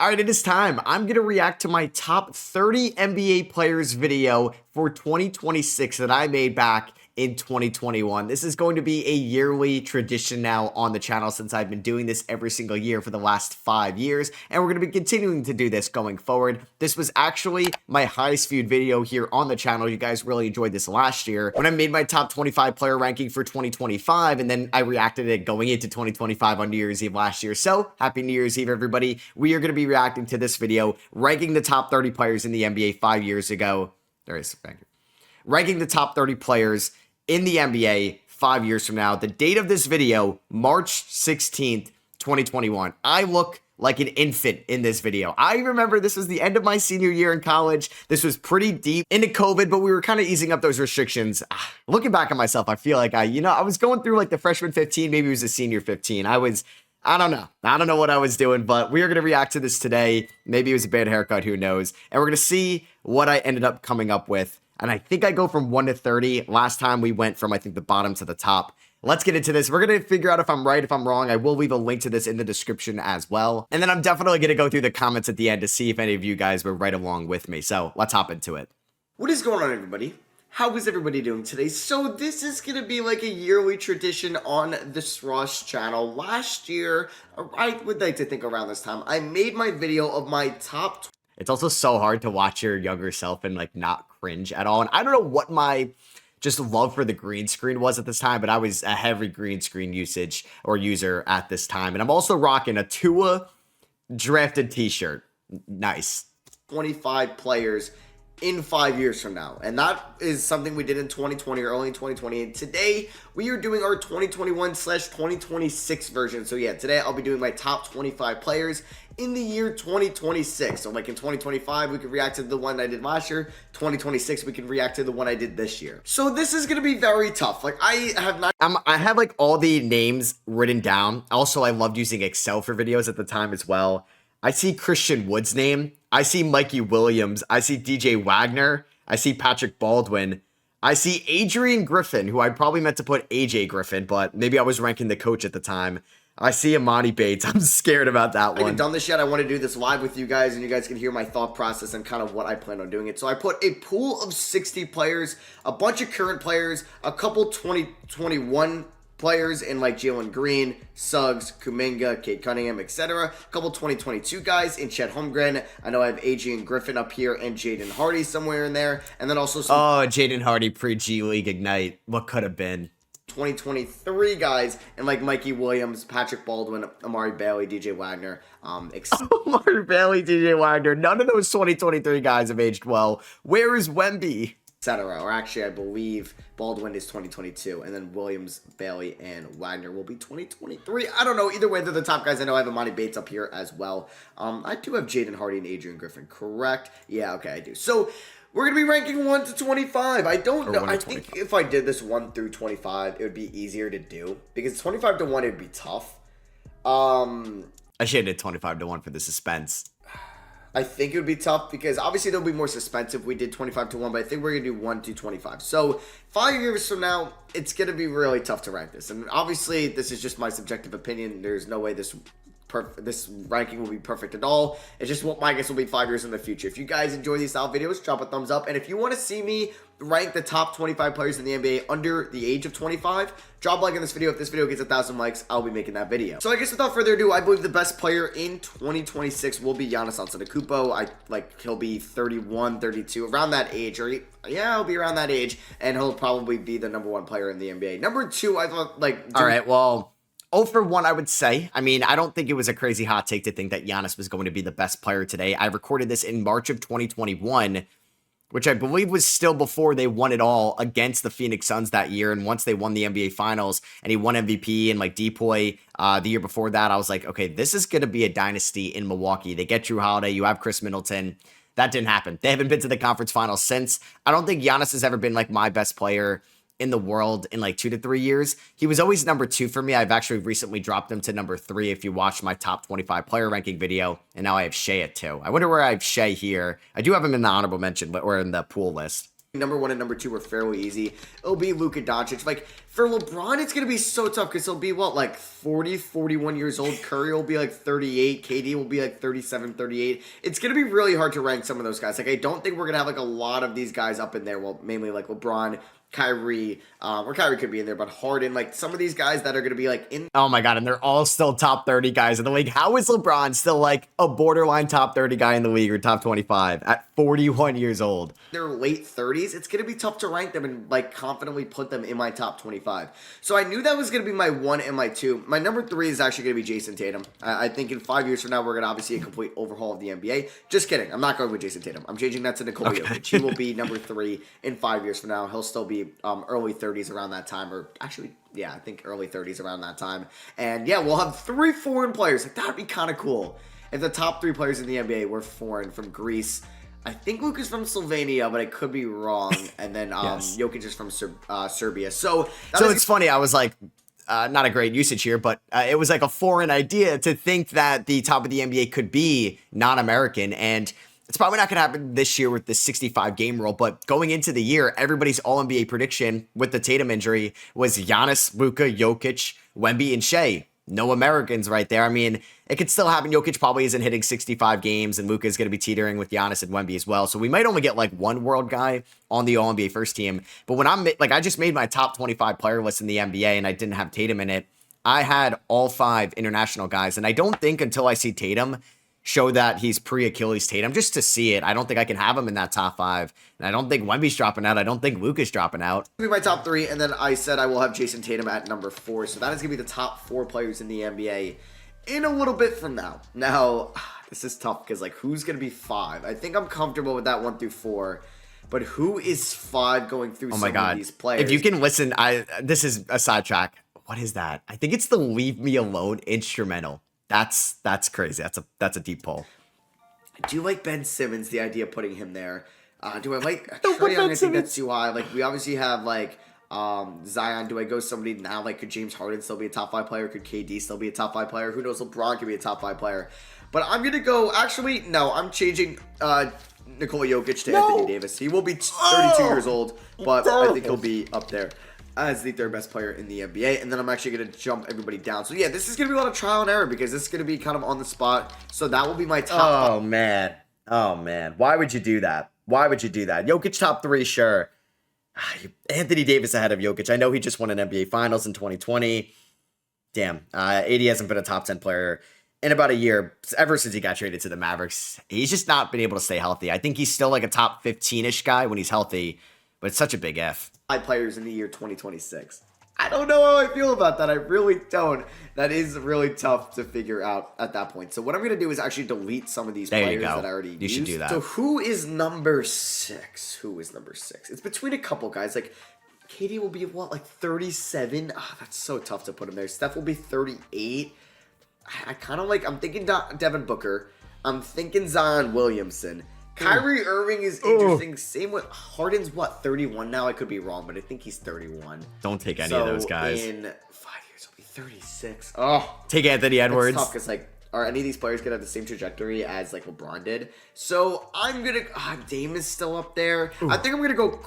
All right, it is time. I'm going to react to my top 30 NBA players video for 2026 that I made back in 2021. This is going to be a yearly tradition now on the channel since I've been doing this every single year for the last 5 years, and we're going to be continuing to do this going forward. This was actually my highest viewed video here on the channel. You guys really enjoyed this last year when I made my top 25 player ranking for 2025, and then I reacted to it going into 2025 on New Year's Eve last year. So, happy New Year's Eve, everybody. We are going to be reacting to this video, ranking the top 30 players in the NBA 5 years ago. Ranking the top 30 players in the NBA 5 years from now. The date of this video, March 16th, 2021. I look like an infant in this video. I remember this was the end of my senior year in college. This was pretty deep into COVID, but we were kind of easing up those restrictions. Looking back at myself, I feel like I was going through like the freshman 15, maybe it was a senior 15. I don't know. I don't know what I was doing, but we are going to react to this today. Maybe it was a bad haircut, who knows? And we're going to see what I ended up coming up with. And I think I go from 1 to 30. Last time we went from, I think, the bottom to the top. Let's get into this. We're going to figure out if I'm right, if I'm wrong. I will leave a link to this in the description as well. And then I'm definitely going to go through the comments at the end to see if any of you guys were right along with me. So let's hop into it. What is going on, everybody? How is everybody doing today? So this is going to be like a yearly tradition on the SROS channel. Last year, I would like to think around this time, I made my video of my top. It's also so hard to watch your younger self and like not cringe at all. And I don't know what my just love for the green screen was at this time, but I was a heavy green screen user at this time. And I'm also rocking a Tua drafted t-shirt. Nice. 25 players in 5 years from now, and that is something we did in 2020 or early in 2020, and today we are doing our 2021/2026 version. So yeah, today I'll be doing my top 25 players in the year 2026. So like in 2025 we could react to the one I did last year, 2026 we can react to the one I did this year. So this is gonna be very tough. Like I have like all the names written down. Also, I loved using Excel for videos at the time as well. I see Christian Wood's name. I see Mikey Williams. I see DJ Wagner. I see Patrick Baldwin. I see Adrian Griffin, who I probably meant to put AJ Griffin, but maybe I was ranking the coach at the time. I see Amani Bates. I'm scared about that one. I haven't done this yet. I want to do this live with you guys, and you guys can hear my thought process and kind of what I plan on doing it. So I put a pool of 60 players, a bunch of current players, a couple 2021 players in like Jalen Green, Suggs, Kuminga, Kate Cunningham, etc. A couple 2022 guys in Chet Holmgren. I know I have Adrian Griffin up here and Jaden Hardy somewhere in there. And then also some Jaden Hardy pre-G League Ignite. What could have been? 2023 guys and like Mikey Williams, Patrick Baldwin, Amari Bailey, DJ Wagner. Amari Bailey, DJ Wagner. None of those 2023 guys have aged well. Where is Wemby? Etc. Or actually, I believe Baldwin is 2022, and then Williams, Bailey, and Wagner will be 2023. I don't know. Either way, they're the top guys. I know I have Amani Bates up here as well. I do have Jaden Hardy and Adrian Griffin, correct? Yeah, okay, I do. So we're going to be ranking 1 to 25. I don't know. I think if I did this 1 through 25, it would be easier to do. Because 25 to 1, it would be tough. I should have did 25 to 1 for the suspense. I think it would be tough because obviously there'll be more suspense if we did 25 to 1, but I think we're going to do 1 to 25. So 5 years from now, it's going to be really tough to rank this. And obviously, this is just my subjective opinion. There's no way this ranking will be perfect at all. It's just what my guess will be 5 years in the future. If you guys enjoy these style videos, drop a thumbs up. And if you want to see me rank the top 25 players in the NBA under the age of 25, drop a like in this video. If this video gets 1,000 likes, I'll be making that video. So I guess without further ado, I believe the best player in 2026 will be Giannis Antetokounmpo. He'll be 31, 32, around that age, or he'll be around that age, and he'll probably be the #1 player in the NBA. Number 2, I thought all right, well, 0 for 1, I would say. I mean, I don't think it was a crazy hot take to think that Giannis was going to be the best player today. I recorded this in March of 2021, which I believe was still before they won it all against the Phoenix Suns that year. And once they won the NBA Finals and he won MVP and like Depoy the year before that, I was like, okay, this is going to be a dynasty in Milwaukee. They get Drew Holiday. You have Chris Middleton. That didn't happen. They haven't been to the conference finals since. I don't think Giannis has ever been like my best player in the world in like 2 to 3 years. He was always number 2 for me. I've actually recently dropped him to number 3 if you watch my top 25 player ranking video, and now I have Shea at 2. I wonder where I have Shea here. I do have him in the honorable mention, but we're in the pool list. Number 1 and number 2 are fairly easy. It'll be Luka Doncic. Like, for LeBron, it's going to be so tough because he'll be, what, like 40, 41 years old. Curry will be like 38. KD will be like 37, 38. It's going to be really hard to rank some of those guys. Like, I don't think we're going to have, like, a lot of these guys up in there. Well, mainly, like, LeBron, Kyrie, or Kyrie could be in there, but Harden, like, some of these guys that are going to be, like, in. Oh my God, and they're all still top 30 guys in the league. How is LeBron still like a borderline top 30 guy in the league or top 25 at 41 years old? Their late 30s, it's going to be tough to rank them and, like, confidently put them in my top 25. So I knew that was going to be my 1 and my 2. My number 3 is actually going to be Jason Tatum. I think in 5 years from now, we're going to obviously a complete overhaul of the NBA. Just kidding. I'm not going with Jason Tatum. I'm changing that to Nikola Jokic. He will be number 3 in 5 years from now. He'll still be early 30s around that time, or actually, yeah, I think early 30s around that time. And yeah, we'll have 3 foreign players. Like, that'd be kind of cool if the top 3 players in the NBA were foreign from Greece. I think Luka's from Slovenia, but I could be wrong. And then Yes. Jokic is from Serbia. So it's funny. I was like, not a great usage here, but it was like a foreign idea to think that the top of the NBA could be non-American. And it's probably not going to happen this year with the 65 game rule, but going into the year, everybody's all NBA prediction with the Tatum injury was Giannis, Luka, Jokic, Wemby, and Shea. No Americans right there. I mean, it could still happen. Jokic probably isn't hitting 65 games, and Luka is going to be teetering with Giannis and Wemby as well. So we might only get like one world guy on the All NBA first team. But when I'm like, I just made my top 25 player list in the NBA, and I didn't have Tatum in it. I had all 5 international guys, and I don't think until I see Tatum show that he's pre-Achilles Tatum, just to see it, I don't think I can have him in that top 5. And I don't think Wemby's dropping out. I don't think Luka's dropping out. be my top 3, and then I said I will have Jason Tatum at number 4. So that is going to be the top 4 players in the NBA in a little bit from now. Now, this is tough because, like, who's going to be 5? I think I'm comfortable with that 1 through 4. But who is 5 going through some of these players? If you can listen, this is a sidetrack. What is that? I think it's the Leave Me Alone instrumental. That's crazy. That's a deep pull. I do like Ben Simmons, the idea of putting him there. Do I like Trae Young? I think that's too high. Like, we obviously have, like, Zion. Do I go somebody now? Like, could James Harden still be a top 5 player? Could KD still be a top 5 player? Who knows? LeBron could be a top 5 player. But I'm going to go, actually, no, I'm changing Nikola Jokic to Anthony Davis. He will be 32 years old, but I think he'll be up there as the 3rd best player in the NBA. And then I'm actually going to jump everybody down. So yeah, this is going to be a lot of trial and error because this is going to be kind of on the spot. So that will be my top. Oh man. Why would you do that? Jokic top 3, sure. Anthony Davis ahead of Jokic. I know he just won an NBA Finals in 2020. Damn. AD hasn't been a top 10 player in about a year, ever since he got traded to the Mavericks. He's just not been able to stay healthy. I think he's still like a top 15-ish guy when he's healthy, but it's such a big F. 5 players in the year 2026. I don't know how I feel about that. I really don't. That is really tough to figure out at that point. So what I'm going to do is actually delete some of these players that I already used. You should do that. So who is number 6? It's between a couple guys. Like, KD will be, what, like 37? That's so tough to put him there. Steph will be 38. I kind of like, I'm thinking Devin Booker. I'm thinking Zion Williamson. Kyrie Irving is interesting. Same with Harden's, what, 31 now? I could be wrong, but I think he's 31. Don't take any of those guys. In 5 years, he'll be 36. Oh, take Anthony Edwards. It's tough because, like, are any of these players going to have the same trajectory as, like, LeBron did? So I'm going to, Dame is still up there. I think I'm going to go,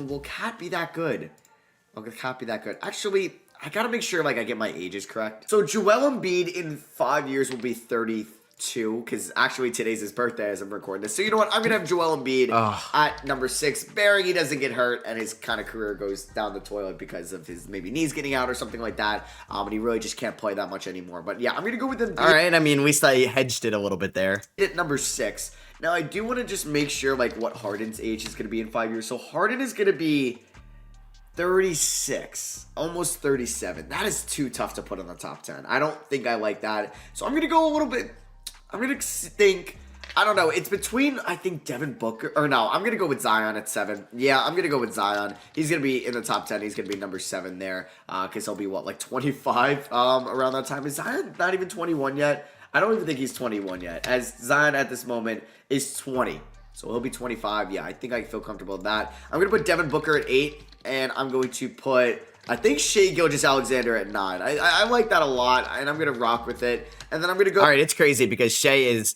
will Cat be that good? Actually, I got to make sure, like, I get my ages correct. So Joel Embiid in 5 years will be 32, because actually today's his birthday as I'm recording this. So you know what? I'm going to have Joel Embiid at number 6, bearing he doesn't get hurt and his kind of career goes down the toilet because of his maybe knees getting out or something like that. And he really just can't play that much anymore. But yeah, I'm going to go with Embiid. All right. I mean, at least I hedged it a little bit there. At number 6. Now, I do want to just make sure, like, what Harden's age is going to be in 5 years. So Harden is going to be 36, almost 37. That is too tough to put in the top 10. I don't think I like that. So I'm going to go a little bit, I'm going to think, I don't know. It's between, I think, Devin Booker, or no, I'm going to go with Zion at 7. Yeah, I'm going to go with Zion. He's going to be in the top 10. He's going to be number 7 there, because he'll be, what, like 25 around that time. Is Zion not even 21 yet? I don't even think he's 21 yet, as Zion at this moment is 20. So he'll be 25. Yeah, I think I feel comfortable with that. I'm going to put Devin Booker at 8, and I'm going to put, I think, Shea Gilgeous-Alexander at 9. I like that a lot, and I'm going to rock with it. And then I'm going to go. All right, it's crazy because Shea is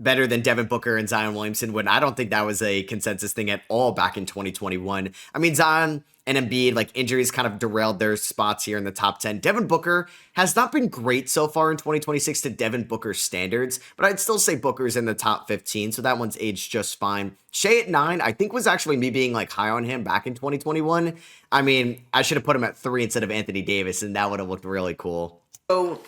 better than Devin Booker and Zion Williamson when I don't think that was a consensus thing at all back in 2021. I mean, Zion and Embiid, like injuries kind of derailed their spots here in the top 10. Devin Booker has not been great so far in 2026 to Devin Booker's standards, but I'd still say Booker's in the top 15, so that one's aged just fine. Shea at 9, I think was actually me being like high on him back in 2021. I mean, I should have put him at 3 instead of Anthony Davis, and that would have looked really cool. So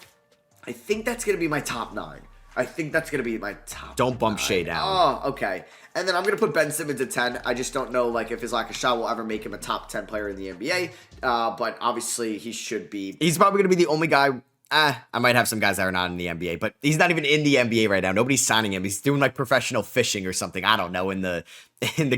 I think that's going to be my top 9. I think that's going to be my top. Don't bump 9. Shea down. Oh, okay. And then I'm going to put Ben Simmons at 10. I just don't know like if his lack of shot will ever make him a top 10 player in the NBA. But obviously he should be. He's probably going to be the only guy. I might have some guys that are not in the NBA, but he's not even in the NBA right now. Nobody's signing him. He's doing like professional fishing or something. I don't know, in the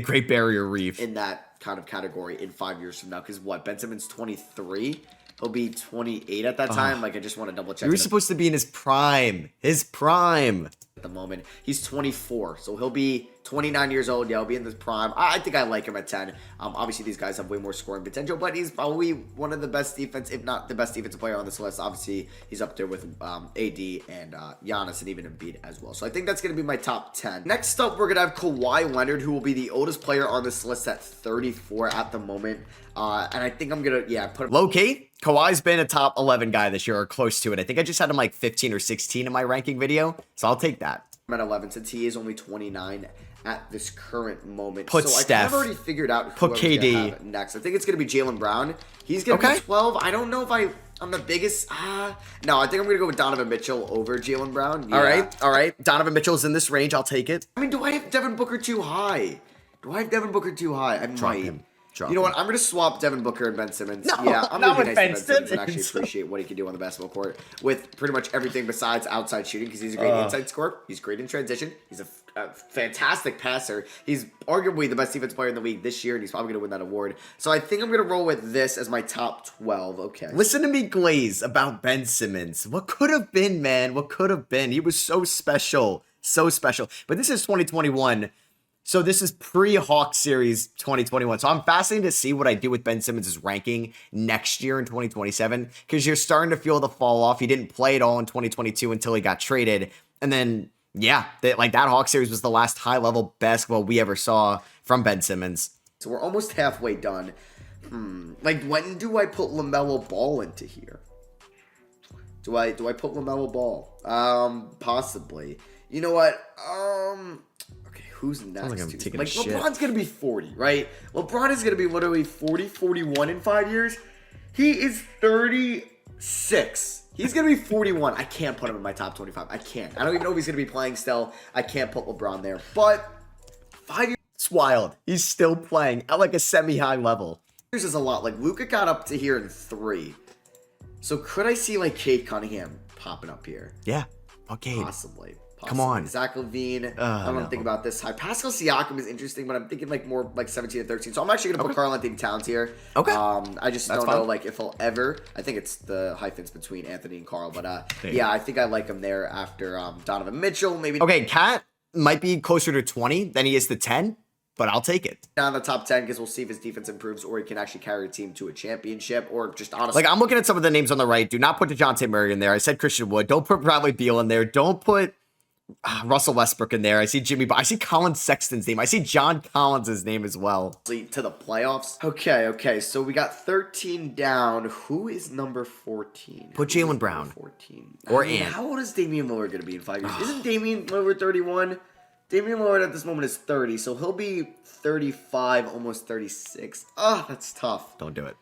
Great Barrier Reef. In that kind of category in 5 years from now. Because what? Ben Simmons 23? He'll be 28 at that time. Like, I just want to double check. He was supposed to be in his prime. His prime. At the moment. He's 24. So he'll be 29 years old. Yeah, he'll be in his prime. I think I like him at 10. Obviously, these guys have way more scoring potential, but he's probably one of the best defense, if not the best defensive player on this list. Obviously, he's up there with AD and Giannis and even Embiid as well. So I think that's going to be my top 10. Next up, we're going to have Kawhi Leonard, who will be the oldest player on this list at 34 at the moment. And I think I'm going to, put him. Low-key, Kawhi's been a top 11 guy this year or close to it. I think I just had him like 15 or 16 in my ranking video, so I'll take that. I'm at 11 since he is only 29 at this current moment. Put so Steph. I've already figured out who Put I'm KD. gonna have next. I think it's going to be Jaylen Brown. He's going to be 12. I don't know if I'm the biggest. No, I think I'm going to go with Donovan Mitchell over Jaylen Brown. Yeah. All right. Donovan Mitchell's in this range. I'll take it. I mean, do I have Devin Booker too high? I might. Him. You know what? I'm going to swap Devin Booker and Ben Simmons. No, yeah, I'm not going to be with nice Ben to Ben Simmons and Simmons. actually appreciate what he can do on the basketball court with pretty much everything besides outside shooting because he's a great inside scorer. He's great in transition. He's a fantastic passer. He's arguably the best defense player in the league this year, and he's probably going to win that award. So I think I'm going to roll with this as my top 12. Okay. Listen to me glaze about Ben Simmons. What could have been, man? What could have been? He was so special. So special. But this is 2021. So this is pre-Hawk Series 2021. So I'm fascinated to see what I do with Ben Simmons' ranking next year in 2027 because you're starting to feel the fall off. He didn't play at all in 2022 until he got traded. And then, that Hawk Series was the last high-level basketball we ever saw from Ben Simmons. So we're almost halfway done. Like, when do I put LaMelo Ball into here? Do I put LaMelo Ball? Possibly. You know what? Who's next? Like I'm taking a shit. LeBron's going to be 40, right? LeBron is going to be literally 40, 41 in 5 years. He is 36. He's going to be 41. I can't put him in my top 25. I can't. I don't even know if he's going to be playing still. I can't put LeBron there. But 5 years. It's wild. He's still playing at like a semi-high level. Is a lot. Like, Luka got up to here in 3. So could I see, like, Cade Cunningham popping up here? Yeah. Okay. Possibly. Come on. Zach LaVine. I don't think about this high. Pascal Siakam is interesting, but I'm thinking like more like 17 to 13. So I'm actually going to put Karl Anthony Towns here. Okay. I just don't know like if he'll ever. I think it's the hyphens between Anthony and Karl, but I think I like him there after Donovan Mitchell. Maybe. Okay, Cat might be closer to 20 than he is to 10, but I'll take it. Down the top 10 because we'll see if his defense improves or he can actually carry a team to a championship or just honestly. Like I'm looking at some of the names on the right. Do not put DeJounte Murray in there. I said Christian Wood. Don't put Bradley Beal in there. Don't put Russell Westbrook in there. I see Jimmy. I see Colin Sexton's name. I see John Collins' name as well. To the playoffs. Okay. So we got 13 down. Who is number 14? Put Jaylen Brown. 14. Or Ant. How old is Damian Lillard going to be in 5 years? Isn't Damian Lillard 31? Damian Lillard at this moment is 30, so he'll be 35, almost 36. That's tough. Don't do it.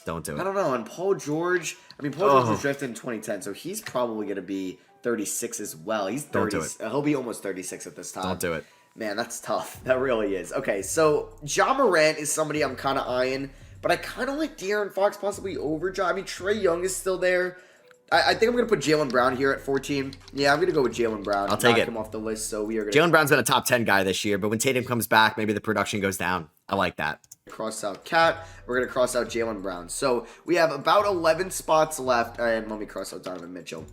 Don't do it. I don't know. And Paul George was drafted in 2010, so he's probably going to be 36 as well. He's 30. Don't do it. He'll be almost 36 at this time. Don't do it. Man, that's tough. That really is. Okay, so Ja Morant is somebody I'm kind of eyeing, but I kind of like De'Aaron Fox possibly over Ja. I mean, Trae Young is still there. I think I'm going to put Jaylen Brown here at 14. Yeah, I'm going to go with Jaylen Brown. I'll take it. Knock him off the list, so we are going to... Jaylen Brown's been a top 10 guy this year, but when Tatum comes back, maybe the production goes down. I like that. Cross out Cat. We're going to cross out Jaylen Brown. So we have about 11 spots left, and let me cross out Donovan Mitchell.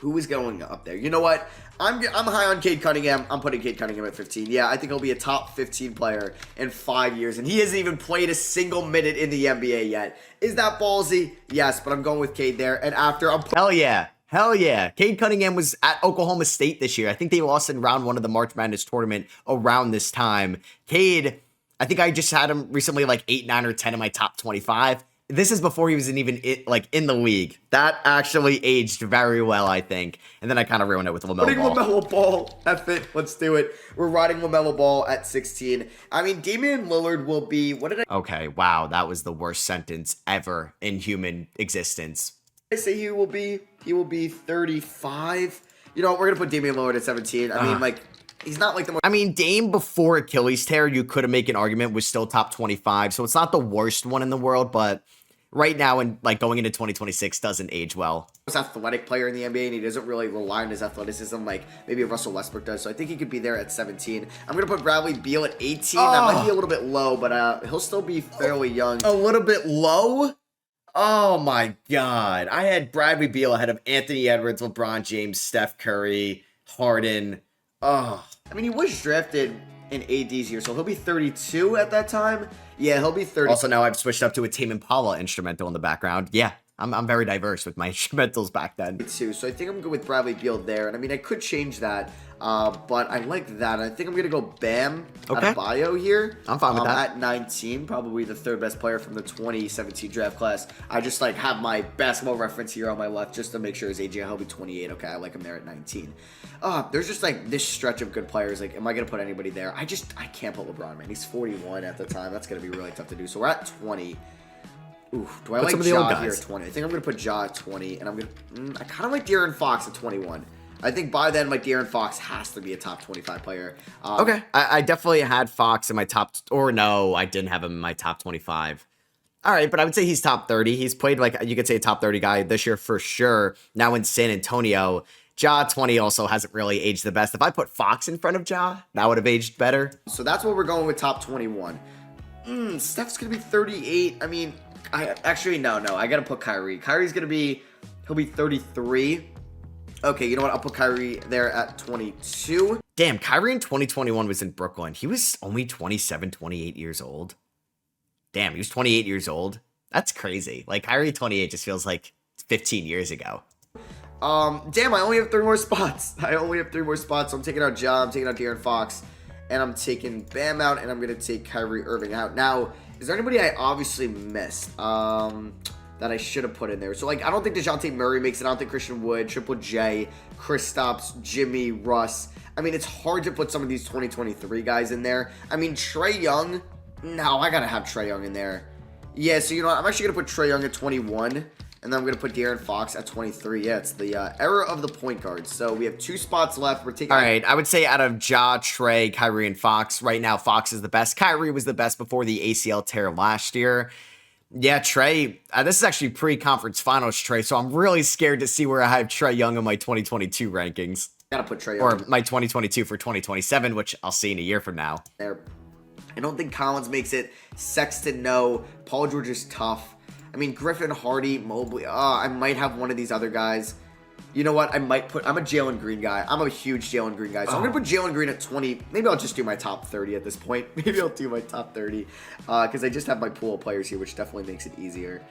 Who is going up there? You know what? I'm high on Cade Cunningham. I'm putting Cade Cunningham at 15. Yeah, I think he'll be a top 15 player in 5 years, and he hasn't even played a single minute in the NBA yet. Is that ballsy? Yes, but I'm going with Cade there. And after I'm Hell yeah. Hell yeah. Cade Cunningham was at Oklahoma State this year. I think they lost in round 1 of the March Madness tournament around this time. Cade, I think I just had him recently like 8, 9, or 10 in my top 25. This is before he was even in the league. That actually aged very well, I think. And then I kind of ruined it with LaMelo Putting Ball. LaMelo Ball. F it. Let's do it. We're riding LaMelo Ball at 16. I mean, Damian Lillard will be, what did Okay, wow. That was the worst sentence ever in human existence. I say he will be? He will be 35. You know what? We're going to put Damian Lillard at 17. I mean, like, he's not like the most... I mean, Dame before Achilles tear, you could have made an argument, was still top 25. So it's not the worst one in the world, but right now and like going into 2026 doesn't age well. Most athletic player in the NBA, and he doesn't really rely on his athleticism like maybe Russell Westbrook does. So I think he could be there at 17. I'm going to put Bradley Beal at 18. That might be a little bit low, but he'll still be fairly young. A little bit low? Oh my God. I had Bradley Beal ahead of Anthony Edwards, LeBron James, Steph Curry, Harden. Oh. I mean, he was drafted in AD's year, so he'll be 32 at that time. Yeah, he'll be 30. Also, now I've switched up to a Tame Impala instrumental in the background. Yeah, I'm very diverse with my instrumentals back then. Too, so I think I'm good with Bradley Beal there. And I mean, I could change that, but I like that. I think I'm going to go Bam Adebayo here. I'm fine with that. At 19, probably the third best player from the 2017 draft class. I just like have my basketball reference here on my left just to make sure his age. He'll be 28. Okay, I like him there at 19. There's just like this stretch of good players. Like, am I going to put anybody there? I can't put LeBron, man. He's 41 at the time. That's going to be really tough to do. So we're at 20. Oof, do I like Ja here at 20? I think I'm going to put Ja at 20, and I'm going to... I kind of like De'Aaron Fox at 21. I think by then, like, De'Aaron Fox has to be a top 25 player. Okay. I definitely had Fox in my top... Or no, I didn't have him in my top 25. All right, but I would say he's top 30. He's played, like, you could say a top 30 guy this year for sure. Now in San Antonio, Ja 20 also hasn't really aged the best. If I put Fox in front of Ja, that would have aged better. So that's what we're going with top 21. Steph's going to be 38. I mean... Actually, no. I gotta put Kyrie. Kyrie's gonna be... He'll be 33. Okay, you know what? I'll put Kyrie there at 22. Damn, Kyrie in 2021 was in Brooklyn. He was only 27, 28 years old. Damn, he was 28 years old. That's crazy. Like, Kyrie 28 just feels like 15 years ago. Damn, I only have 3 more spots. So I'm taking out Ja, I'm taking out De'Aaron Fox, and I'm taking Bam out, and I'm gonna take Kyrie Irving out. Now... Is there anybody I obviously missed that I should have put in there? So, like, I don't think DeJounte Murray makes it. I don't think Christian Wood, Triple J, Kristaps, Jimmy, Russ. I mean, it's hard to put some of these 2023 guys in there. I mean, Trae Young. No, I got to have Trae Young in there. Yeah, so, you know what? I'm actually going to put Trae Young at 21. And then I'm going to put De'Aaron Fox at 23. Yeah, it's the era of the point guards. So we have 2 spots left. We're taking... All right, I would say out of Ja, Trae, Kyrie, and Fox, right now Fox is the best. Kyrie was the best before the ACL tear last year. Yeah, Trae, this is actually pre-conference finals Trae, so I'm really scared to see where I have Trae Young in my 2022 rankings. Gotta put Trae Young. Or my 2022 for 2027, which I'll see in a year from now. There. I don't think Collins makes it. Sexton, no. Paul George is tough. I mean, Griffin, Hardy, Mobley. I might have one of these other guys. You know what? I'm a Jalen Green guy. I'm a huge Jalen Green guy. So I'm going to put Jalen Green at 20. Maybe I'll just do my top 30 at this point. Maybe I'll do my top 30. Because I just have my pool of players here, which definitely makes it easier.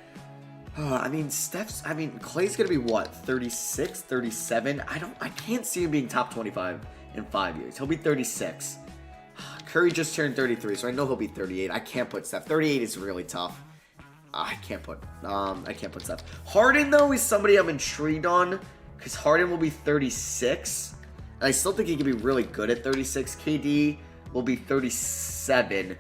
I mean, Clay's going to be what? 36, 37? I can't see him being top 25 in 5 years. He'll be 36. Curry just turned 33, so I know he'll be 38. I can't put Steph. 38 is really tough. I can't put Steph. Harden, though, is somebody I'm intrigued on, because Harden will be 36, and I still think he can be really good at 36. KD will be 37.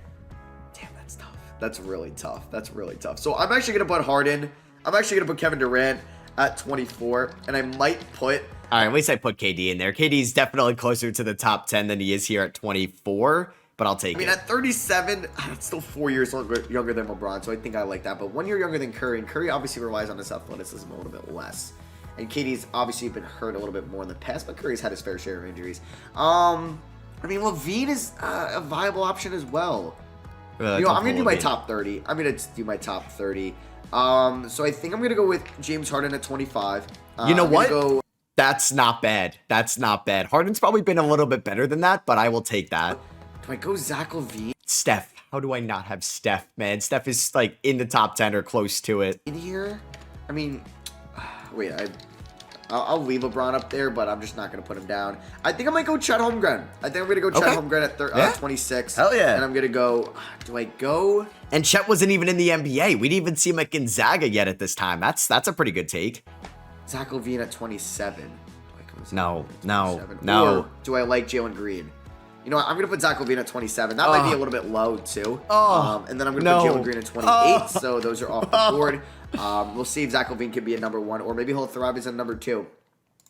Damn, that's tough. That's really tough. So I'm actually going to put Harden. I'm actually going to put Kevin Durant at 24, and I might put... All right, at least I put KD in there. KD's definitely closer to the top 10 than he is here at 24. But I'll take it. I mean, at 37, that's still 4 years younger than LeBron, so I think I like that. But 1 year younger than Curry, and Curry obviously relies on his athleticism a little bit less. And KD's obviously been hurt a little bit more in the past, but Curry's had his fair share of injuries. I mean, LaVine is a viable option as well. I'm going to do my top 30. I'm going to do my top 30. So I think I'm going to go with James Harden at 25. You know what? That's not bad. Harden's probably been a little bit better than that, but I will take that. Do I go Zach LaVine? Steph. How do I not have Steph, man? Steph is like in the top 10 or close to it. In here? I mean, wait, I'll leave LeBron up there, but I'm just not going to put him down. I think I might go Chet Holmgren. I think I'm going to go Chet Holmgren at 26. Hell yeah. And I'm going to go, do I go? And Chet wasn't even in the NBA. We didn't even see him at Gonzaga yet at this time. That's a pretty good take. Zach LaVine at 27. No. Or do I like Jalen Green? You know what? I'm going to put Zach LaVine at 27. That might be a little bit low, too. And then I'm going to put Jalen Green at 28. So those are off the board. We'll see if Zach LaVine can be a number 1, or maybe he'll thrive as a number 2.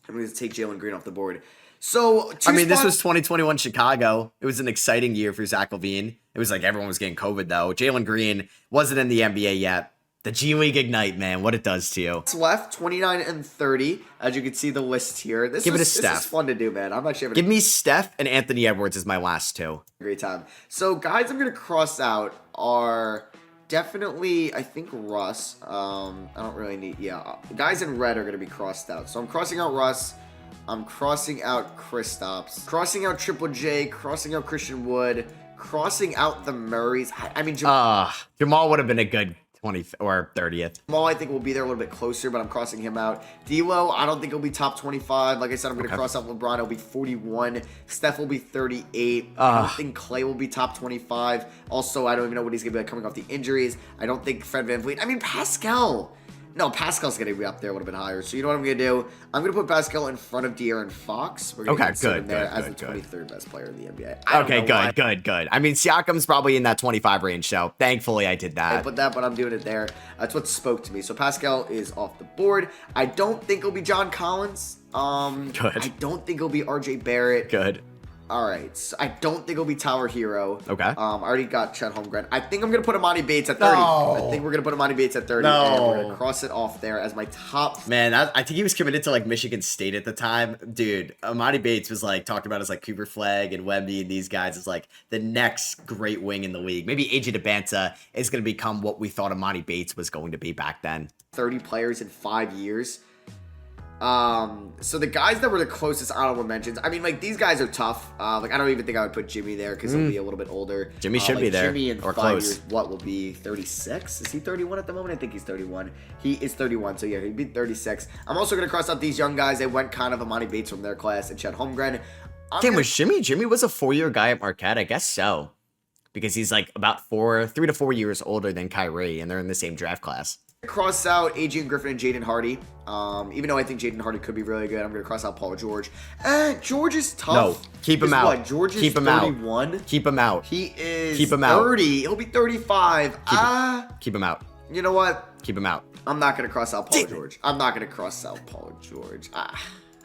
I'm going to take Jalen Green off the board. So, this was 2021 Chicago. It was an exciting year for Zach LaVine. It was like everyone was getting COVID, though. Jalen Green wasn't in the NBA yet. The G League Ignite, man, what it does to you. It's left 29 and 30. As you can see the list here. This is fun to do, man. I'm actually having Give me Steph and Anthony Edwards as my last 2. Great time. So guys I'm going to cross out are definitely, I think, Russ. I don't really need, guys in red are going to be crossed out. So I'm crossing out Russ. I'm crossing out Kristaps. Crossing out Triple J. Crossing out Christian Wood. Crossing out the Murrays. I mean, Jamal would have been a good 20th or 30th. Jamal, I think, will be there a little bit closer, but I'm crossing him out. D'Lo, I don't think he'll be top 25. Like I said, I'm going to cross out LeBron. He'll be 41. Steph will be 38. I don't think Clay will be top 25. Also, I don't even know what he's going to be like coming off the injuries. I don't think Fred VanVleet. I mean, Pascal. No, Pascal's going to be up there a little bit higher. So you know what I'm going to do? I'm going to put Pascal in front of De'Aaron Fox. We're going to put him there as the 23rd best player in the NBA. Good. I mean, Siakam's probably in that 25 range, so thankfully I did that. I put that, but I'm doing it there. That's what spoke to me. So Pascal is off the board. I don't think it'll be John Collins. Good. I don't think it'll be RJ Barrett. Good. All right. So I don't think it'll be Tyler Hero. Okay. I already got Chet Holmgren. I think I'm going to put Amani Bates at 30. No. I think we're going to put Amani Bates at 30. And we're going to cross it off there as my top. Man, I think he was committed to like Michigan State at the time. Dude, Amani Bates was like talked about as like Cooper Flagg and Wemby and these guys as like the next great wing in the league. Maybe AJ DeBanta is going to become what we thought Amani Bates was going to be back then. 30 players in 5 years. So the guys that were the closest honorable mentions, I mean, like, these guys are tough. Like, I don't even think I would put Jimmy there because he'll be a little bit older. Jimmy should be there. Jimmy in or 5 close. years, what will be 36? Is he 31 at the moment? I think he's 31. He is 31, so yeah, he'd be 36. I'm also going to cross out these young guys. They went kind of Amani Bates from their class and Chet Holmgren. Was Jimmy? Jimmy was a 4-year guy at Marquette? I guess so. Because he's like about 3 to 4 years older than Kyrie, and they're in the same draft class. Cross out Adrian Griffin and Jaden Hardy. Even though I think Jaden Hardy could be really good, I'm going to cross out Paul George. George is tough. No, keep him out. What? George is keep him 31. Out. Keep him out. He is keep him out. 30. He'll be 35. Keep him out. You know what? Keep him out. I'm not going to cross out Paul George. I'm not going to cross out Paul George.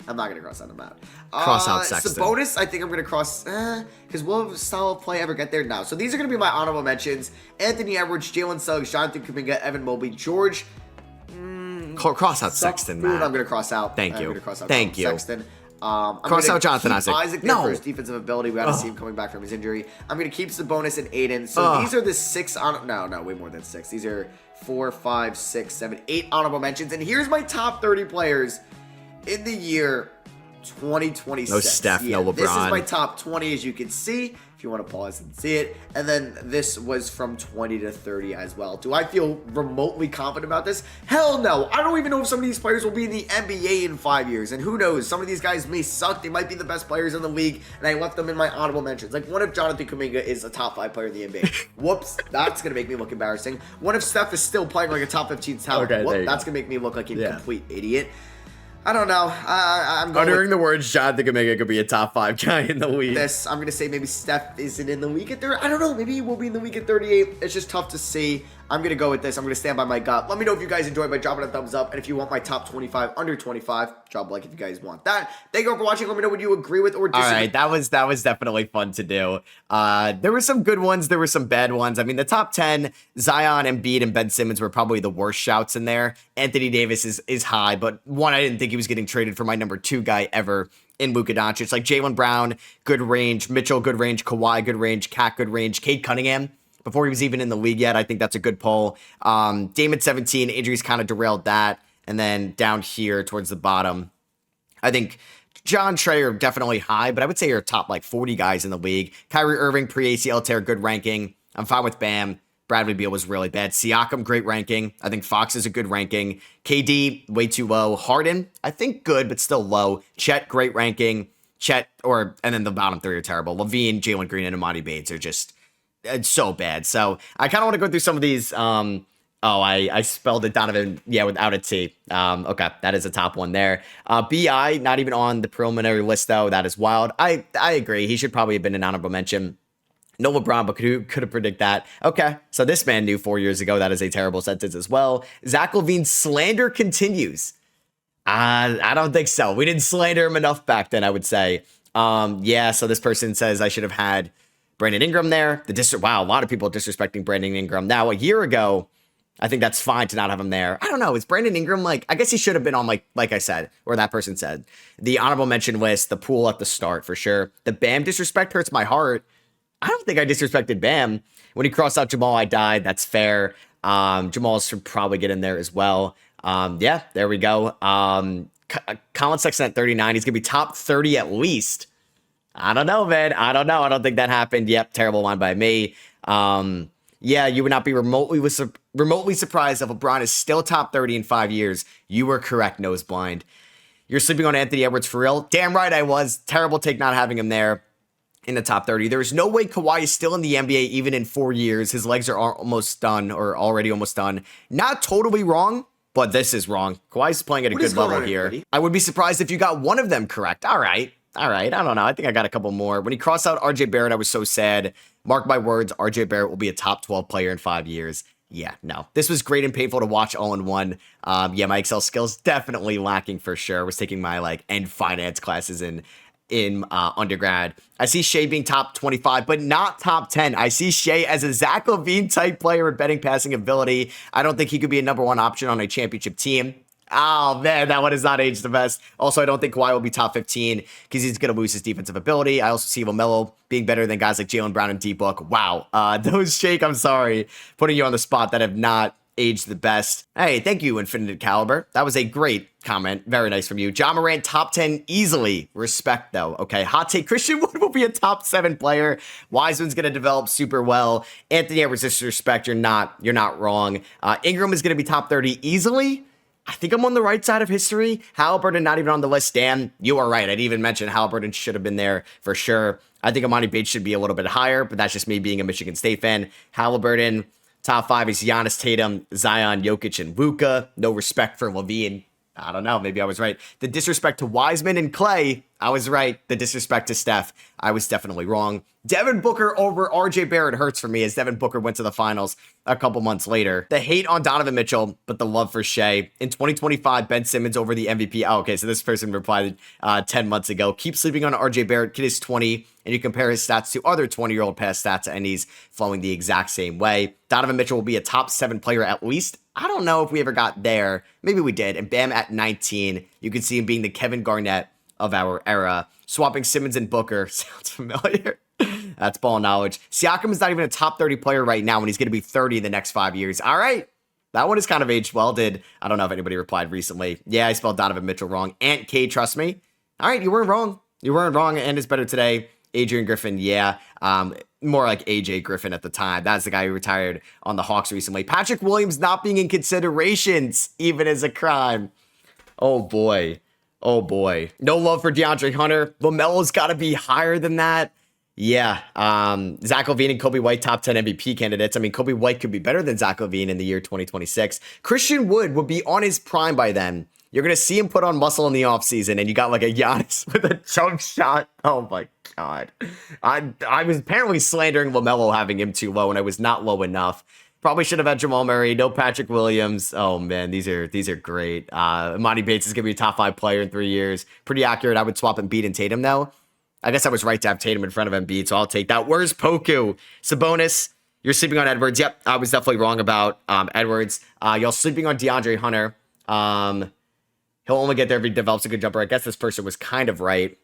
I'm not going to cross out him out. Cross out Sexton. Sabonis, I think I'm going to cross, because will style of play ever get there? No. So these are going to be my honorable mentions. Anthony Edwards, Jalen Suggs, Jonathan Kuminga, Evan Mobley, George. Cross out Sexton, man. I'm going to cross out. Thank you. I'm going to cross out Thank you. Sexton. Cross out Jonathan Isaac. Isaac there for his defensive ability. We got to see him coming back from his injury. I'm going to keep Sabonis and Aiden. So these are the 6 no, way more than 6. These are 4, 5, 6, 7, 8 honorable mentions. And here's my top 30 players in the year 2026. No Steph, no LeBron. This is my top 20, as you can see, if you want to pause and see it. And then this was from 20 to 30 as well. Do I feel remotely confident about this? Hell no. I don't even know if some of these players will be in the NBA in 5 years. And who knows? Some of these guys may suck. They might be the best players in the league. And I left them in my honorable mentions. Like, what if Jonathan Kuminga is a top 5 player in the NBA? Whoops. That's going to make me look embarrassing. What if Steph is still playing like a top 15 talent? Okay, That's going to make me look like a complete idiot. I don't know. I'm going uttering the words Jonathan Kuminga could be a top 5 guy in the league. I'm going to say maybe Steph isn't in the league at 30. I don't know. Maybe he will be in the league at 38. It's just tough to see. I'm going to go with this. I'm going to stand by my gut. Let me know if you guys enjoyed by dropping a thumbs up. And if you want my top 25 under 25, drop a like if you guys want that. Thank you all for watching. Let me know what you agree with or disagree. All right, that was definitely fun to do. There were some good ones. There were some bad ones. I mean, the top 10, Zion, Embiid, and Ben Simmons were probably the worst shouts in there. Anthony Davis is high, but one, I didn't think he was getting traded for my number 2 guy ever in Luka Doncic. Like Jaylen Brown, good range. Mitchell, good range. Kawhi, good range. Cat, good range. Cade Cunningham, before he was even in the league yet. I think that's a good poll. Damon 17, injuries kind of derailed that. And then down here towards the bottom, I think John Trayer definitely high, but I would say you're top like 40 guys in the league. Kyrie Irving, pre-ACL tear, good ranking. I'm fine with Bam. Bradley Beal was really bad. Siakam, great ranking. I think Fox is a good ranking. KD, way too low. Harden, I think good, but still low. Chet, great ranking. And then the bottom three are terrible. Levine, Jalen Green, and Imani Bates are just so bad. So I kind of want to go through some of these. I spelled it Donovan, without a T. Okay, that is a top one there. BI, not even on the preliminary list, though. That is wild. I agree. He should probably have been an honorable mention. No LeBron, but could have predicted that. Okay, so this man knew 4 years ago. That is a terrible sentence as well. Zach LaVine's slander continues. I don't think so. We didn't slander him enough back then, I would say. So this person says I should have had Brandon Ingram there. Wow, a lot of people disrespecting Brandon Ingram. Now, a year ago, I think that's fine to not have him there. I don't know. Is Brandon Ingram I guess he should have been on like I said, or that person said, the honorable mention list, the pool at the start for sure. The Bam disrespect hurts my heart. I don't think I disrespected Bam. When he crossed out Jamal, I died. That's fair. Jamal should probably get in there as well. There we go. Colin Sexton at 39. He's going to be top 30 at least. I don't know, man. I don't know. I don't think that happened. Yep, terrible line by me. You would not be remotely surprised if LeBron is still top 30 in 5 years. You were correct, nose blind. You're sleeping on Anthony Edwards for real? Damn right I was. Terrible take not having him there in the top 30. There is no way Kawhi is still in the NBA even in 4 years. His legs are almost done or already almost done. Not totally wrong, but this is wrong. Kawhi's playing at a good level here. Buddy? I would be surprised if you got one of them correct. All right. I don't know. I think I got a couple more. When he crossed out RJ Barrett, I was so sad. Mark my words, RJ Barrett will be a top 12 player in 5 years. Yeah, no. This was great and painful to watch all in one. My Excel skills definitely lacking for sure. I was taking my end finance classes in undergrad. I see Shea being top 25, but not top 10. I see Shea as a Zach LaVine type player with betting passing ability. I don't think he could be a number one option on a championship team. Oh, man, that one has not aged the best. Also, I don't think Kawhi will be top 15 because he's going to lose his defensive ability. I also see LaMelo being better than guys like Jaylen Brown and D-Book. Wow. Those Shake, I'm sorry, putting you on the spot that have not aged the best. Hey, thank you, Infinite Caliber. That was a great comment. Very nice from you. Ja Morant, top 10 easily. Respect, though. Okay, hot take. Christian Wood will be a top 7 player. Wiseman's going to develop super well. Anthony Edwards, disrespect. You're not wrong. Ingram is going to be top 30 easily. I think I'm on the right side of history. Halliburton not even on the list. Dan, you are right. I'd even mention Halliburton should have been there for sure. I think Imani Bates should be a little bit higher, but that's just me being a Michigan State fan. Halliburton, top 5 is Giannis, Tatum, Zion, Jokic, and Luka. No respect for Levine. I don't know. Maybe I was right. The disrespect to Wiseman and Clay, I was right. The disrespect to Steph, I was definitely wrong. Devin Booker over RJ Barrett hurts for me as Devin Booker went to the finals a couple months later. The hate on Donovan Mitchell, but the love for Shea. In 2025, Ben Simmons over the MVP. Oh, okay, so this person replied 10 months ago. Keep sleeping on RJ Barrett. Kid is 20, and you compare his stats to other 20-year-old past stats, and he's flowing the exact same way. Donovan Mitchell will be a top 7 player at least. I don't know if we ever got there. Maybe we did. And Bam at 19. You can see him being the Kevin Garnett of our era. Swapping Simmons and Booker sounds familiar. That's ball knowledge. Siakam is not even a top 30 player right now, and he's going to be 30 in the next 5 years. All right. That one is kind of aged well. I don't know if anybody replied recently. Yeah, I spelled Donovan Mitchell wrong. Ant K, trust me. All right, you weren't wrong. You weren't wrong, and is better today. Adrian Griffin, yeah. More like AJ Griffin at the time. That's the guy who retired on the Hawks recently. Patrick Williams not being in considerations, even as a crime. Oh, boy. Oh, boy. No love for DeAndre Hunter. LaMelo's got to be higher than that. Yeah. Zach LaVine and Kobe White, top 10 MVP candidates. I mean, Kobe White could be better than Zach LaVine in the year 2026. Christian Wood would be on his prime by then. You're going to see him put on muscle in the offseason, and you got like a Giannis with a jump shot. Oh, my God. I was apparently slandering LaMelo having him too low, and I was not low enough. Probably should have had Jamal Murray. No Patrick Williams. Oh, man, these are great. Imani Bates is going to be a top 5 player in 3 years. Pretty accurate. I would swap Embiid and Tatum, though. I guess I was right to have Tatum in front of Embiid, so I'll take that. Where's Poku? Sabonis, you're sleeping on Edwards. Yep, I was definitely wrong about Edwards. Y'all sleeping on DeAndre Hunter. He'll only get there if he develops a good jumper. I guess this person was kind of right.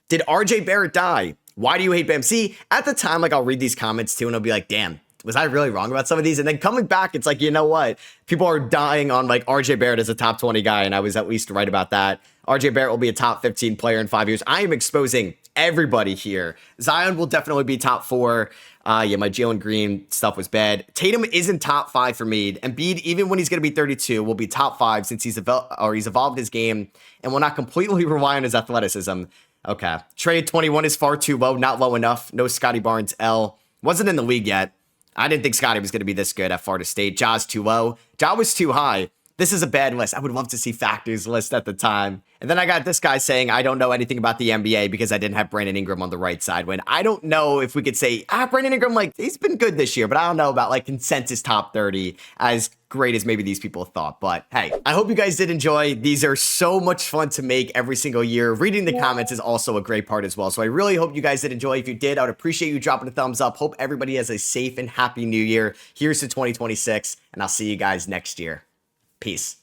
Did RJ Barrett die? Why do you hate Bam? See, at the time, I'll read these comments too, and I'll be like, damn, was I really wrong about some of these? And then coming back, it's like, you know what? People are dying on RJ Barrett as a top 20 guy, and I was at least right about that. RJ Barrett will be a top 15 player in 5 years. I am exposing everybody here. Zion will definitely be top 4. Yeah, my Jalen Green stuff was bad. Tatum isn't top 5 for me. Embiid, even when he's going to be 32, will be top 5 since he's evolved his game and will not completely rely on his athleticism. Okay. Trey at 21 is far too low, not low enough. No Scotty Barnes. L. Wasn't in the league yet. I didn't think Scotty was going to be this good at Florida State. Ja's too low. Ja was too high. This is a bad list. I would love to see Factor's list at the time. And then I got this guy saying, I don't know anything about the NBA because I didn't have Brandon Ingram on the right side. When I don't know if we could say, Brandon Ingram, like, he's been good this year, but I don't know about, like, consensus top 30 as great as maybe these people thought. But hey, I hope you guys did enjoy. These are so much fun to make every single year. Reading the comments is also a great part as well. So I really hope you guys did enjoy. If you did, I would appreciate you dropping a thumbs up. Hope everybody has a safe and happy new year. Here's to 2026, and I'll see you guys next year. Peace.